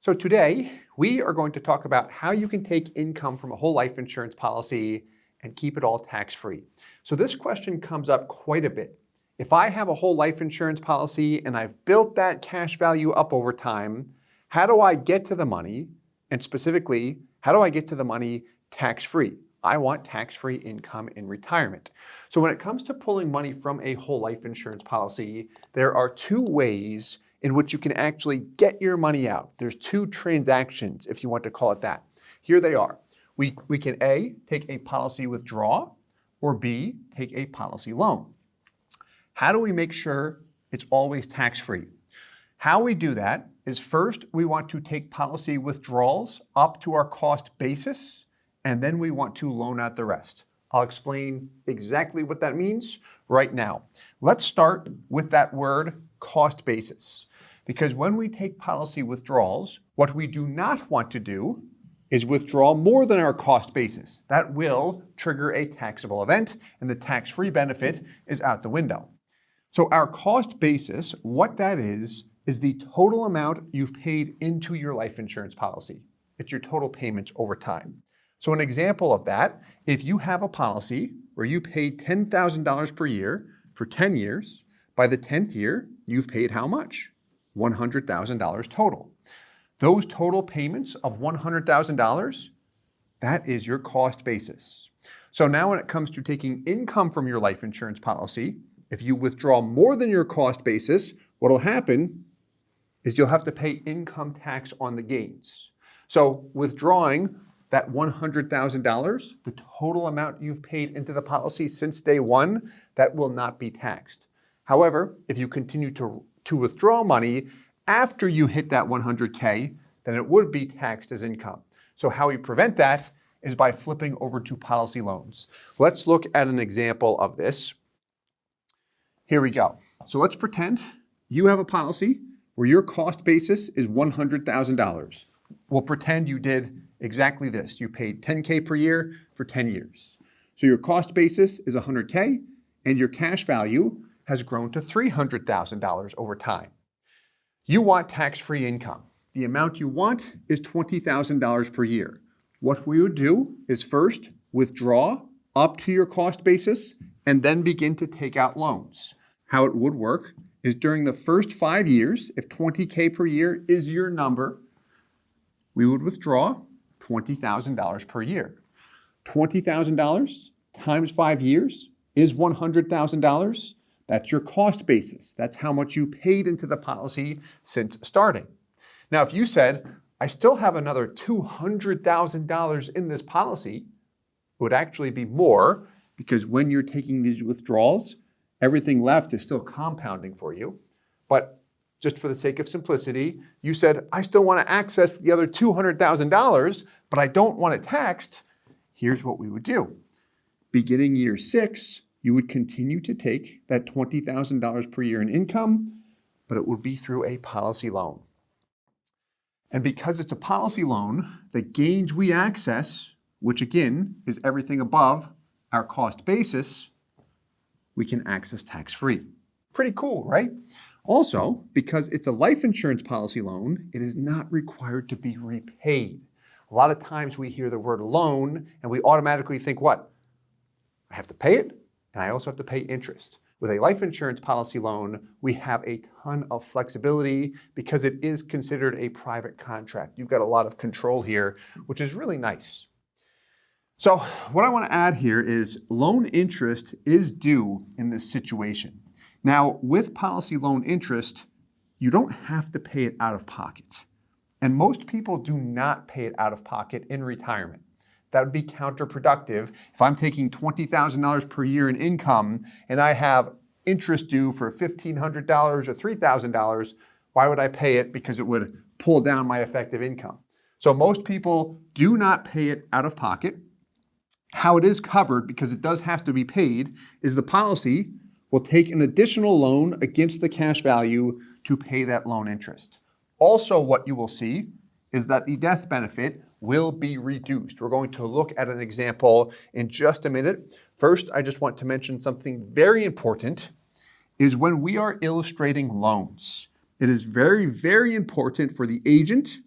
So today, we are going to talk about how you can take income from a whole life insurance policy and keep it all tax-free. So this question comes up quite a bit. If I have a whole life insurance policy and I've built that cash value up over time, how do I get to the money? And specifically, how do I get to the money tax-free? I want tax-free income in retirement. So when it comes to pulling money from a whole life insurance policy, there are two ways in which you can actually get your money out. There's two transactions, if you want to call it that. Here they are. We can A, take a policy withdrawal, or B, take a policy loan. How do we make sure it's always tax-free? How we do that is first, we want to take policy withdrawals up to our cost basis, and then we want to loan out the rest. I'll explain exactly what that means right now. Let's start with that word cost basis, because when we take policy withdrawals, what we do not want to do is withdraw more than our cost basis. That will trigger a taxable event, and the tax-free benefit is out the window. So our cost basis, what that is the total amount you've paid into your life insurance policy. It's your total payments over time. So an example of that, if you have a policy where you paid $10,000 per year for 10 years, by the 10th year, you've paid how much? $100,000 total. Those total payments of $100,000, that is your cost basis. So now when it comes to taking income from your life insurance policy, if you withdraw more than your cost basis, what will happen is you'll have to pay income tax on the gains. So withdrawing that $100,000, the total amount you've paid into the policy since day one, that will not be taxed. However, if you continue to withdraw money after you hit that 100K, then it would be taxed as income. So how we prevent that is by flipping over to policy loans. Let's look at an example of this. Here we go. So let's pretend you have a policy where your cost basis is $100,000. We'll pretend you did exactly this. You paid $10K per year for 10 years. So your cost basis is $100K, and your cash value has grown to $300,000 over time. You want tax-free income. The amount you want is $20,000 per year. What we would do is first withdraw up to your cost basis and then begin to take out loans. How it would work is during the first 5 years, if $20K per year is your number, we would withdraw $20,000 per year. $20,000 times 5 years is $100,000. That's your cost basis. That's how much you paid into the policy since starting. Now, if you said, I still have another $200,000 in this policy, it would actually be more, because when you're taking these withdrawals, everything left is still compounding for you. But just for the sake of simplicity, you said, I still want to access the other $200,000, but I don't want it taxed. Here's what we would do. Beginning year 6, you would continue to take that $20,000 per year in income, but it would be through a policy loan. And because it's a policy loan, the gains we access, which again is everything above our cost basis, we can access tax-free. Pretty cool, right? Also, because it's a life insurance policy loan, it is not required to be repaid. A lot of times we hear the word loan and we automatically think, what? I have to pay it, and I also have to pay interest. With a life insurance policy loan, we have a ton of flexibility because it is considered a private contract. You've got a lot of control here, which is really nice. So what I want to add here is loan interest is due in this situation. Now, with policy loan interest, you don't have to pay it out of pocket. And most people do not pay it out of pocket in retirement. That would be counterproductive. If I'm taking $20,000 per year in income and I have interest due for $1,500 or $3,000, why would I pay it? Because it would pull down my effective income. So most people do not pay it out of pocket. How it is covered, because it does have to be paid, is the policy will take an additional loan against the cash value to pay that loan interest. Also, what you will see is that the death benefit will be reduced. We're going to look at an example in just a minute. First, I just want to mention something very important, is when we are illustrating loans, it is very, very important for the agent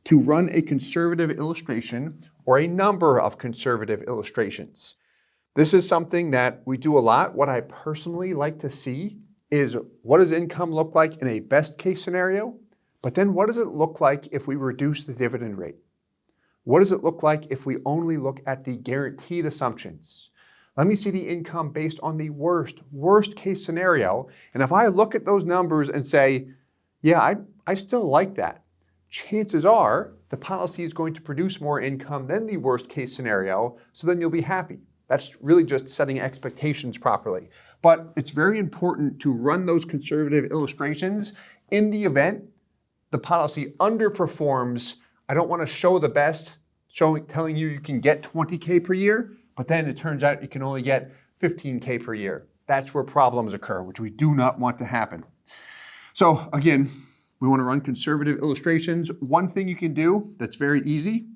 to run a conservative illustration or a number of conservative illustrations. This is something that we do a lot. What I personally like to see is what does income look like in a best case scenario, but then what does it look like if we reduce the dividend rate? What does it look like if we only look at the guaranteed assumptions? Let me see the income based on the worst case scenario. And if I look at those numbers and say, yeah, I still like that, chances are the policy is going to produce more income than the worst case scenario, so then you'll be happy. That's really just setting expectations properly. But it's very important to run those conservative illustrations in the event the policy underperforms. I don't want to show the best, telling you can get 20K per year, but then it turns out you can only get 15K per year. That's where problems occur, which we do not want to happen. So again, we want to run conservative illustrations. One thing you can do that's very easy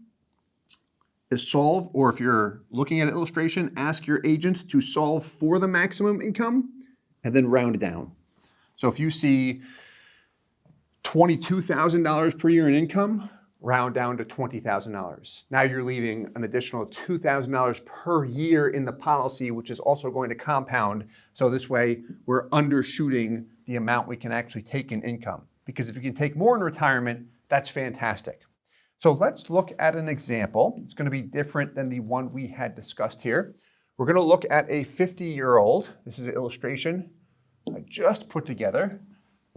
is solve, or if you're looking at an illustration, ask your agent to solve for the maximum income and then round it down. So if you see $22,000 per year in income, round down to $20,000. Now you're leaving an additional $2,000 per year in the policy, which is also going to compound. So this way we're undershooting the amount we can actually take in income. Because if you can take more in retirement, that's fantastic. So let's look at an example. It's going to be different than the one we had discussed here. We're going to look at a 50-year-old. This is an illustration I just put together.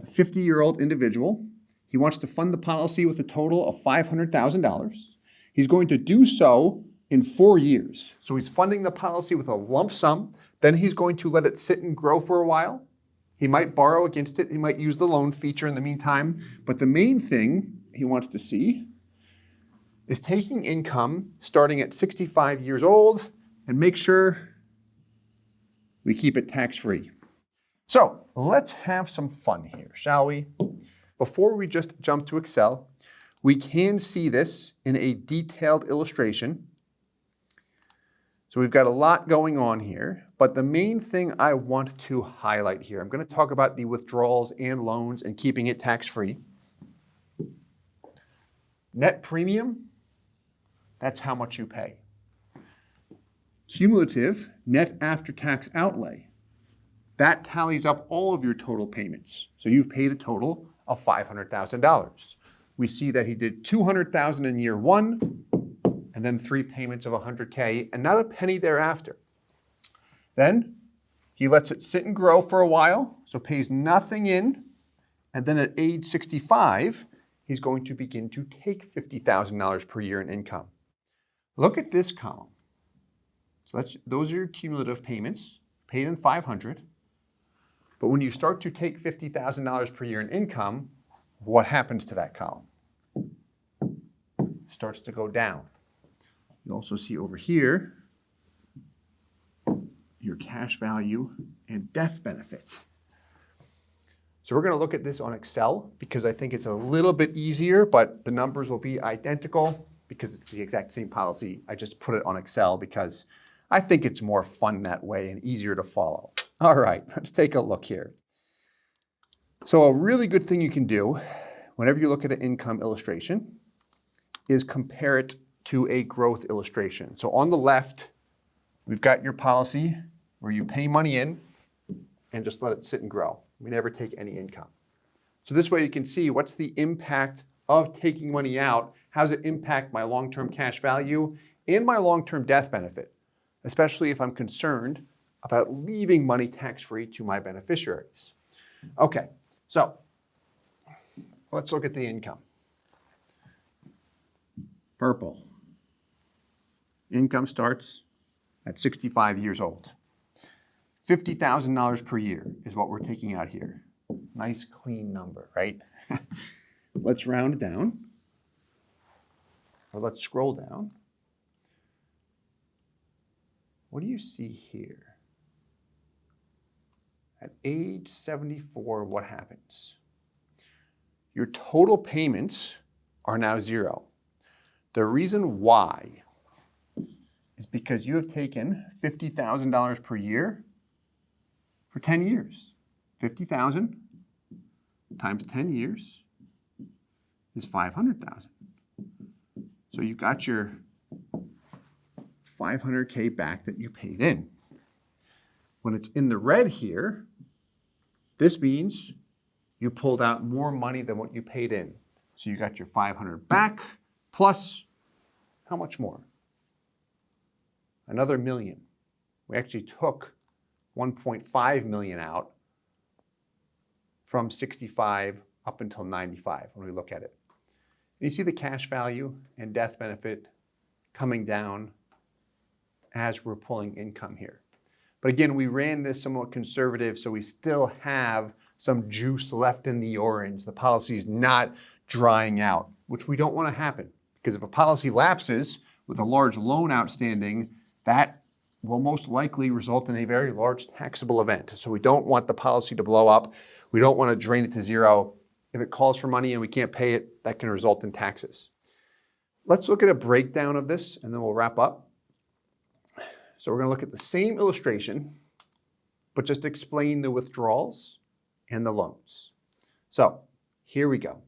A 50-year-old individual. He wants to fund the policy with a total of $500,000. He's going to do so in 4 years. So he's funding the policy with a lump sum. Then he's going to let it sit and grow for a while. He might borrow against it. He might use the loan feature in the meantime. But the main thing he wants to see is taking income starting at 65 years old and make sure we keep it tax-free. So let's have some fun here, shall we? Before we just jump to Excel, we can see this in a detailed illustration. So we've got a lot going on here, but the main thing I want to highlight here, I'm going to talk about the withdrawals and loans and keeping it tax-free. Net premium, that's how much you pay. Cumulative net after-tax outlay, that tallies up all of your total payments. So you've paid a total of $500,000. We see that he did $200,000 in year one, and then 3 payments of $100K, and not a penny thereafter. Then he lets it sit and grow for a while, so pays nothing in, and then at age 65, he's going to begin to take $50,000 per year in income. Look at this column. So those are your cumulative payments, paid in $500. But when you start to take $50,000 per year in income, what happens to that column? Starts to go down. You also see over here your cash value and death benefits. So we're going to look at this on Excel because I think it's a little bit easier, but the numbers will be identical because it's the exact same policy. I just put it on Excel because I think it's more fun that way and easier to follow. All right, let's take a look here. So a really good thing you can do whenever you look at an income illustration is compare it to a growth illustration. So on the left, we've got your policy where you pay money in and just let it sit and grow. We never take any income. So this way you can see what's the impact of taking money out, how does it impact my long-term cash value and my long-term death benefit, especially if I'm concerned about leaving money tax-free to my beneficiaries. Okay, so let's look at the income. Purple. Income starts at 65 years old. $50,000 per year is what we're taking out here. Nice clean number, right? Let's round it down, or let's scroll down. What do you see here? At age 74, what happens? Your total payments are now zero. The reason why is because you have taken $50,000 per year for 10 years. 50,000 times 10 years is 500,000. So you got your $500K back that you paid in. When it's in the red here, this means you pulled out more money than what you paid in. So you got your 500 back plus how much more? Another $1 million. We actually took 1.5 million out from 65 up until 95 when we look at it. And you see the cash value and death benefit coming down as we're pulling income here. But again, we ran this somewhat conservative, so we still have some juice left in the orange. The policy is not drying out, which we don't want to happen. Because if a policy lapses with a large loan outstanding, that will most likely result in a very large taxable event. So we don't want the policy to blow up. We don't want to drain it to zero. If it calls for money and we can't pay it, that can result in taxes. Let's look at a breakdown of this and then we'll wrap up. So we're going to look at the same illustration, but just explain the withdrawals and the loans. So here we go.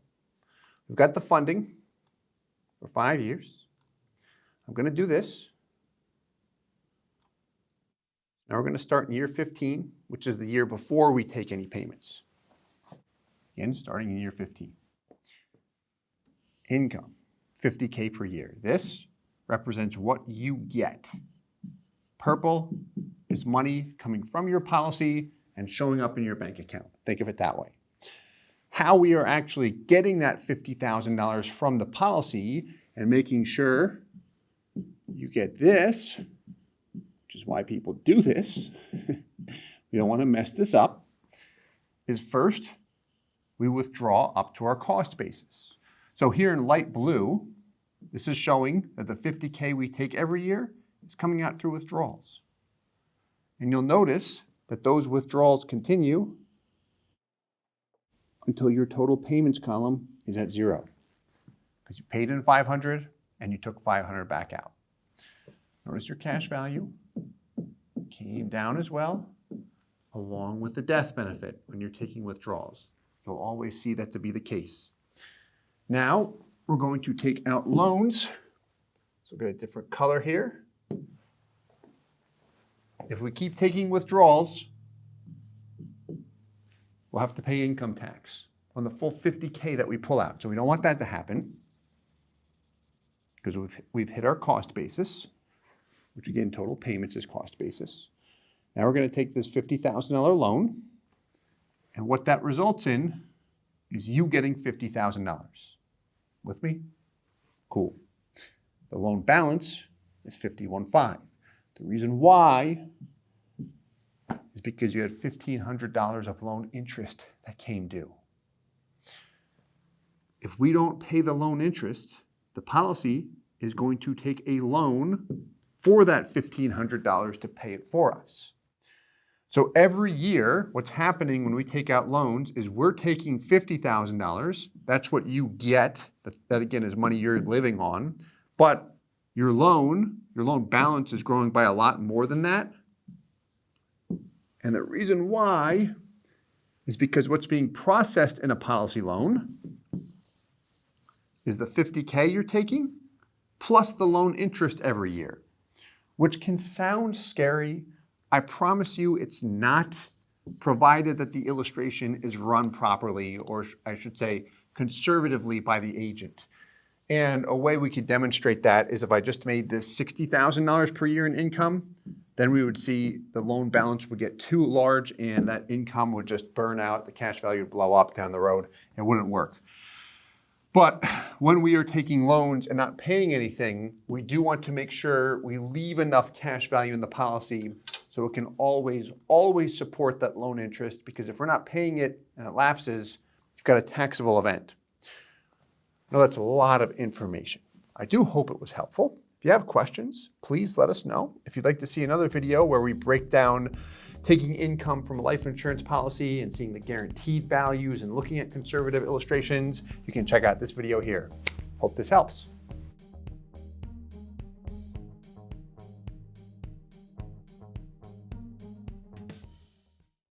We've got the funding for 5 years. I'm going to do this. Now we're going to start in year 15, which is the year before we take any payments. Again, starting in year 15. Income, $50K per year. This represents what you get. Purple is money coming from your policy and showing up in your bank account. Think of it that way. How we are actually getting that $50,000 from the policy and making sure you get this, which is why people do this, we don't want to mess this up, is first we withdraw up to our cost basis. So here in light blue, this is showing that the $50K we take every year is coming out through withdrawals. And you'll notice that those withdrawals continue until your total payments column is at zero. Because you paid in 500 and you took 500 back out. Notice your cash value came down as well, along with the death benefit when you're taking withdrawals. You'll always see that to be the case. Now, we're going to take out loans. So we've got a different color here. If we keep taking withdrawals, we'll have to pay income tax on the full $50K that we pull out. So we don't want that to happen because we've hit our cost basis, which again, total payments is cost basis. Now we're going to take this $50,000 loan, and what that results in is you getting $50,000. With me? Cool. The loan balance is $51,500. The reason why is because you had $1,500 of loan interest that came due. If we don't pay the loan interest, the policy is going to take a loan for that $1,500 to pay it for us. So every year, what's happening when we take out loans is we're taking $50,000. That's what you get. That again is money you're living on. But your loan balance is growing by a lot more than that. And the reason why is because what's being processed in a policy loan is the $50K you're taking plus the loan interest every year, which can sound scary. I promise you it's not, provided that the illustration is run properly, or I should say conservatively by the agent. And a way we could demonstrate that is if I just made this $60,000 per year in income, then we would see the loan balance would get too large and that income would just burn out, the cash value would blow up down the road, it wouldn't work. But when we are taking loans and not paying anything, we do want to make sure we leave enough cash value in the policy so it can always support that loan interest, because if we're not paying it and it lapses, you've got a taxable event. Now that's a lot of information. I do hope it was helpful. If you have questions, please let us know. If you'd like to see another video where we break down taking income from a life insurance policy and seeing the guaranteed values and looking at conservative illustrations, you can check out this video here. Hope this helps.